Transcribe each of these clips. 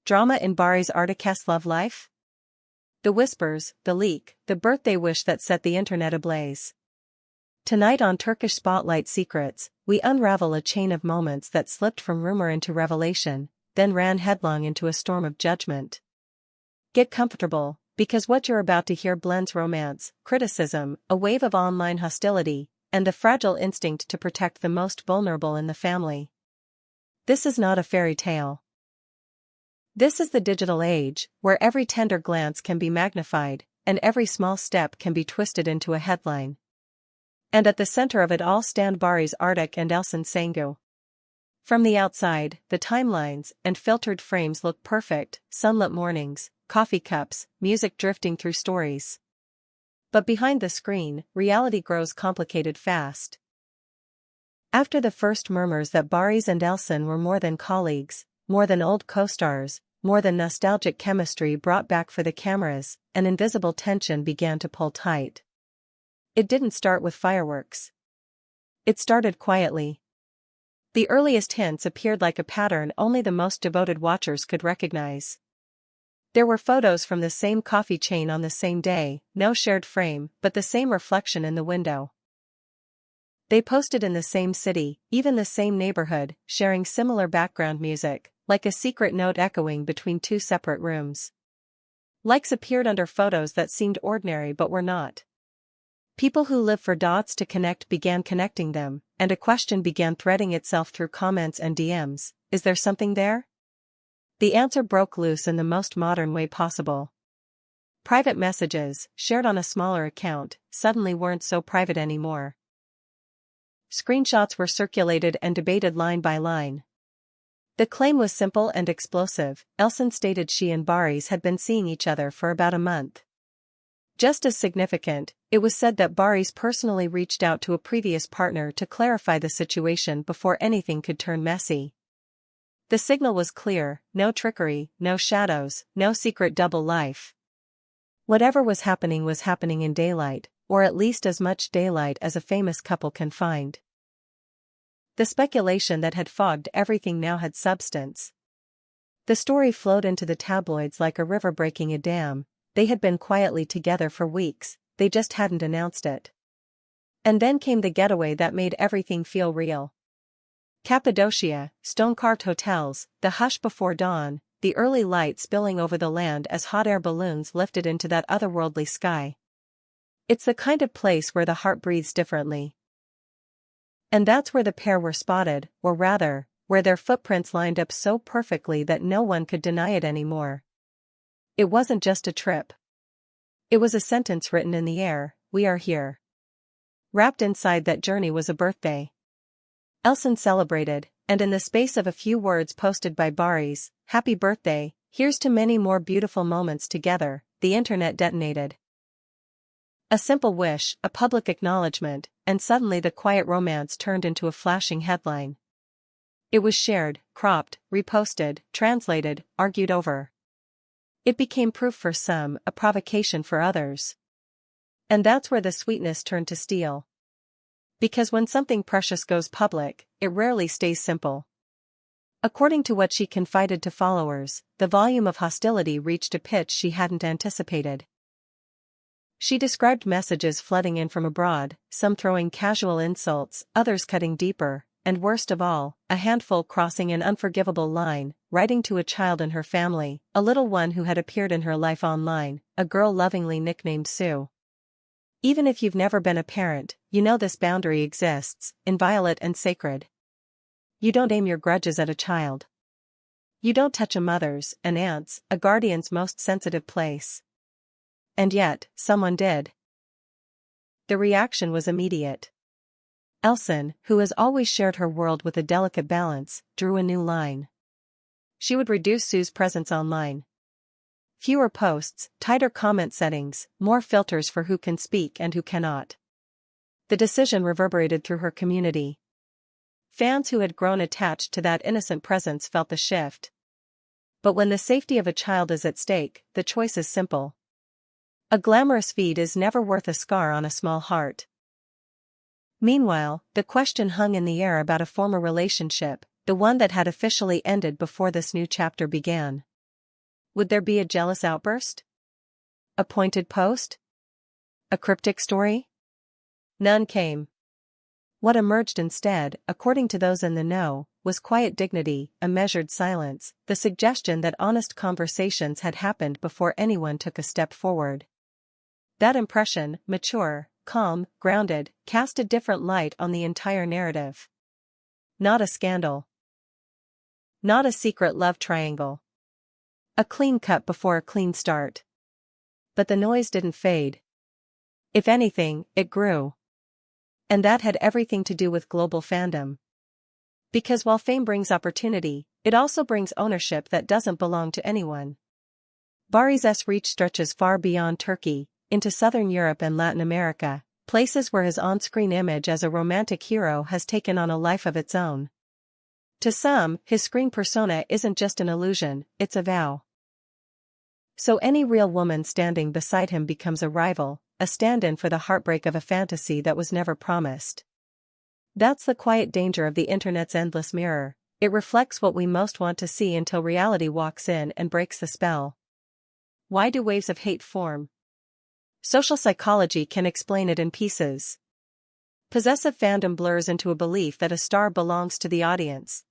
drama in Barış's Articast love life? The whispers, the leak, the birthday wish that set the internet ablaze. Tonight on Turkish Spotlight Secrets, we unravel a chain of moments that slipped from rumor into revelation, then ran headlong into a storm of judgment. Get comfortable, because what you're about to hear blends romance, criticism, a wave of online hostility, and the fragile instinct to protect the most vulnerable in the family. This is not a fairy tale. This is the digital age, where every tender glance can be magnified, and every small step can be twisted into a headline. And at the center of it all stand Barış Artic and Elçin Sangu. From the outside, the timelines and filtered frames look perfect: sunlit mornings, coffee cups, music drifting through stories. But behind the screen, reality grows complicated fast. After the first murmurs that Barış and Elçin were more than colleagues, more than old co-stars, more than nostalgic chemistry brought back for the cameras, an invisible tension began to pull tight. It didn't start with fireworks. It started quietly. The earliest hints appeared like a pattern only the most devoted watchers could recognize. There were photos from the same coffee chain on the same day, no shared frame, but the same reflection in the window. They posted in the same city, even the same neighborhood, sharing similar background music, like a secret note echoing between two separate rooms. Likes appeared under photos that seemed ordinary but were not. People who live for dots to connect began connecting them, and a question began threading itself through comments and DMs: is there something there? The answer broke loose in the most modern way possible. Private messages, shared on a smaller account, suddenly weren't so private anymore. Screenshots were circulated and debated line by line. The claim was simple and explosive: Elçin stated she and Barış had been seeing each other for about a month. Just as significant, it was said that Barış personally reached out to a previous partner to clarify the situation before anything could turn messy. The signal was clear: no trickery, no shadows, no secret double life. Whatever was happening in daylight, or at least as much daylight as a famous couple can find. The speculation that had fogged everything now had substance. The story flowed into the tabloids like a river breaking a dam. They had been quietly together for weeks, they just hadn't announced it. And then came the getaway that made everything feel real. Cappadocia, stone-carved hotels, the hush before dawn, the early light spilling over the land as hot air balloons lifted into that otherworldly sky. It's the kind of place where the heart breathes differently. And that's where the pair were spotted, or rather, where their footprints lined up so perfectly that no one could deny it anymore. It wasn't just a trip. It was a sentence written in the air: we are here. Wrapped inside that journey was a birthday. Elçin celebrated, and in the space of a few words posted by Barış: happy birthday, here's to many more beautiful moments together, the internet detonated. A simple wish, a public acknowledgement, and suddenly the quiet romance turned into a flashing headline. It was shared, cropped, reposted, translated, argued over. It became proof for some, a provocation for others. And that's where the sweetness turned to steel. Because when something precious goes public, it rarely stays simple. According to what she confided to followers, the volume of hostility reached a pitch she hadn't anticipated. She described messages flooding in from abroad, some throwing casual insults, others cutting deeper, and worst of all, a handful crossing an unforgivable line, writing to a child in her family, a little one who had appeared in her life online, a girl lovingly nicknamed Sue. Even if you've never been a parent, you know this boundary exists, inviolate and sacred. You don't aim your grudges at a child. You don't touch a mother's, an aunt's, a guardian's most sensitive place. And yet, someone did. The reaction was immediate. Elçin, who has always shared her world with a delicate balance, drew a new line. She would reduce Sue's presence online. Fewer posts, tighter comment settings, more filters for who can speak and who cannot. The decision reverberated through her community. Fans who had grown attached to that innocent presence felt the shift. But when the safety of a child is at stake, the choice is simple. A glamorous feed is never worth a scar on a small heart. Meanwhile, the question hung in the air about a former relationship, the one that had officially ended before this new chapter began. Would there be a jealous outburst? A pointed post? A cryptic story? None came. What emerged instead, according to those in the know, was quiet dignity, a measured silence, the suggestion that honest conversations had happened before anyone took a step forward. That impression, mature, calm, grounded, cast a different light on the entire narrative. Not a scandal. Not a secret love triangle. A clean cut before a clean start. But the noise didn't fade. If anything, it grew. And that had everything to do with global fandom. Because while fame brings opportunity, it also brings ownership that doesn't belong to anyone. Barış's reach stretches far beyond Turkey, into Southern Europe and Latin America, places where his on-screen image as a romantic hero has taken on a life of its own. To some, his screen persona isn't just an illusion, it's a vow. So any real woman standing beside him becomes a rival, a stand-in for the heartbreak of a fantasy that was never promised. That's the quiet danger of the internet's endless mirror. It reflects what we most want to see until reality walks in and breaks the spell. Why do waves of hate form? Social psychology can explain it in pieces. Possessive fandom blurs into a belief that a star belongs to the audience.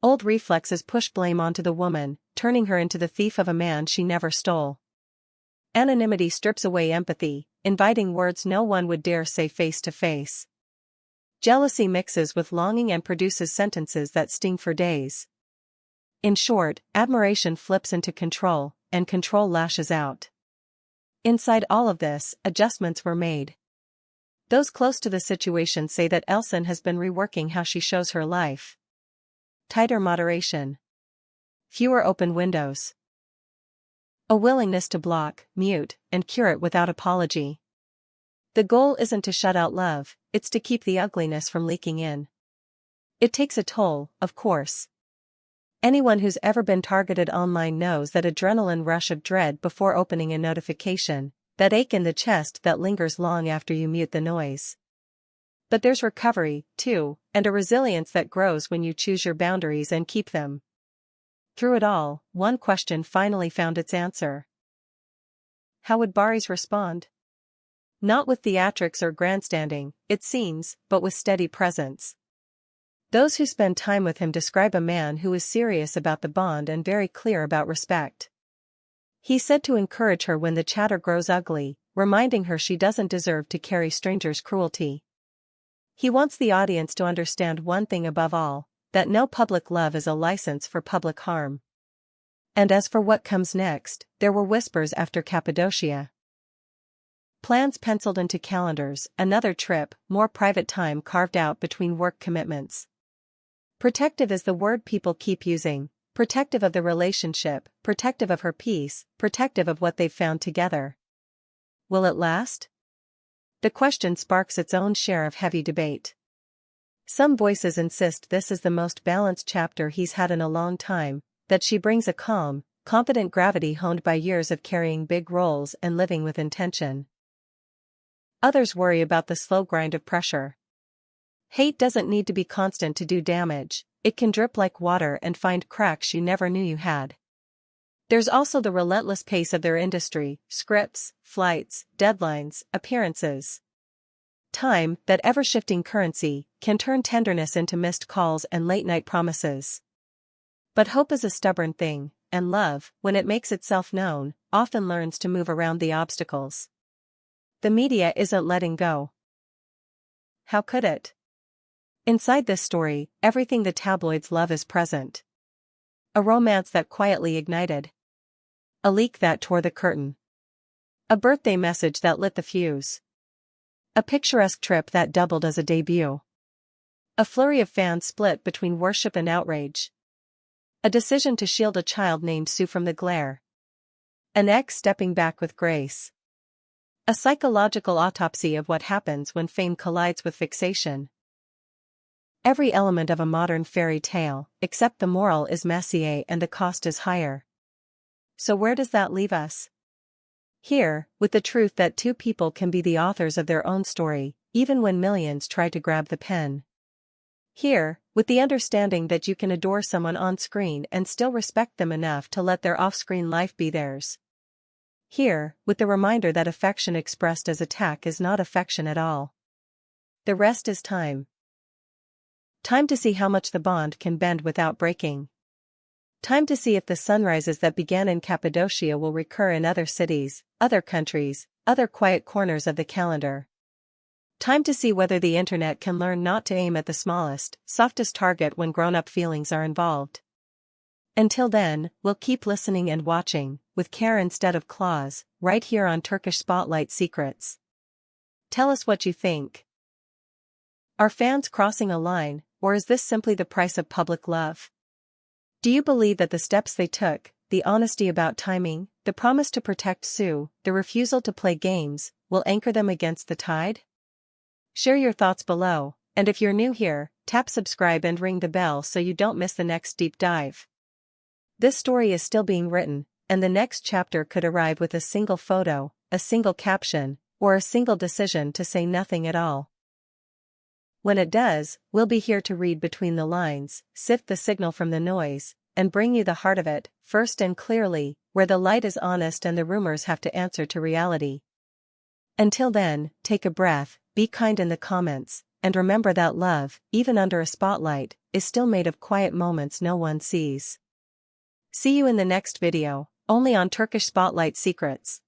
Old reflexes push blame onto the woman, turning her into the thief of a man she never stole. Anonymity strips away empathy, inviting words no one would dare say face to face. Jealousy mixes with longing and produces sentences that sting for days. In short, admiration flips into control, and control lashes out. Inside all of this, adjustments were made. Those close to the situation say that Elçin has been reworking how she shows her life. Tighter moderation. Fewer open windows. A willingness to block, mute, and cure it without apology. The goal isn't to shut out love, it's to keep the ugliness from leaking in. It takes a toll, of course. Anyone who's ever been targeted online knows that adrenaline rush of dread before opening a notification, that ache in the chest that lingers long after you mute the noise. But there's recovery, too, and a resilience that grows when you choose your boundaries and keep them. Through it all, one question finally found its answer. How would Barış respond? Not with theatrics or grandstanding, it seems, but with steady presence. Those who spend time with him describe a man who is serious about the bond and very clear about respect. He said to encourage her when the chatter grows ugly, reminding her she doesn't deserve to carry strangers' cruelty. He wants the audience to understand one thing above all, that no public love is a license for public harm. And as for what comes next, there were whispers after Cappadocia. Plans penciled into calendars, another trip, more private time carved out between work commitments. Protective is the word people keep using, protective of the relationship, protective of her peace, protective of what they've found together. Will it last? The question sparks its own share of heavy debate. Some voices insist this is the most balanced chapter he's had in a long time, that she brings a calm, confident gravity honed by years of carrying big roles and living with intention. Others worry about the slow grind of pressure. Hate doesn't need to be constant to do damage, it can drip like water and find cracks you never knew you had. There's also the relentless pace of their industry, scripts, flights, deadlines, appearances. Time, that ever-shifting currency, can turn tenderness into missed calls and late-night promises. But hope is a stubborn thing, and love, when it makes itself known, often learns to move around the obstacles. The media isn't letting go. How could it? Inside this story, everything the tabloids love is present. A romance that quietly ignited. A leak that tore the curtain. A birthday message that lit the fuse. A picturesque trip that doubled as a debut. A flurry of fans split between worship and outrage. A decision to shield a child named Sue from the glare. An ex stepping back with grace. A psychological autopsy of what happens when fame collides with fixation. Every element of a modern fairy tale, except the moral, is messier and the cost is higher. So where does that leave us? Here, with the truth that two people can be the authors of their own story, even when millions try to grab the pen. Here, with the understanding that you can adore someone on screen and still respect them enough to let their off-screen life be theirs. Here, with the reminder that affection expressed as attack is not affection at all. The rest is time. Time to see how much the bond can bend without breaking. Time to see if the sunrises that began in Cappadocia will recur in other cities, other countries, other quiet corners of the calendar. Time to see whether the internet can learn not to aim at the smallest, softest target when grown-up feelings are involved. Until then, we'll keep listening and watching, with care instead of claws, right here on Turkish Spotlight Secrets. Tell us what you think. Are fans crossing a line, or is this simply the price of public love? Do you believe that the steps they took, the honesty about timing, the promise to protect Sue, the refusal to play games, will anchor them against the tide? Share your thoughts below, and if you're new here, tap subscribe and ring the bell so you don't miss the next deep dive. This story is still being written, and the next chapter could arrive with a single photo, a single caption, or a single decision to say nothing at all. When it does, we'll be here to read between the lines, sift the signal from the noise, and bring you the heart of it, first and clearly, where the light is honest and the rumors have to answer to reality. Until then, take a breath, be kind in the comments, and remember that love, even under a spotlight, is still made of quiet moments no one sees. See you in the next video, only on Turkish Spotlight Secrets.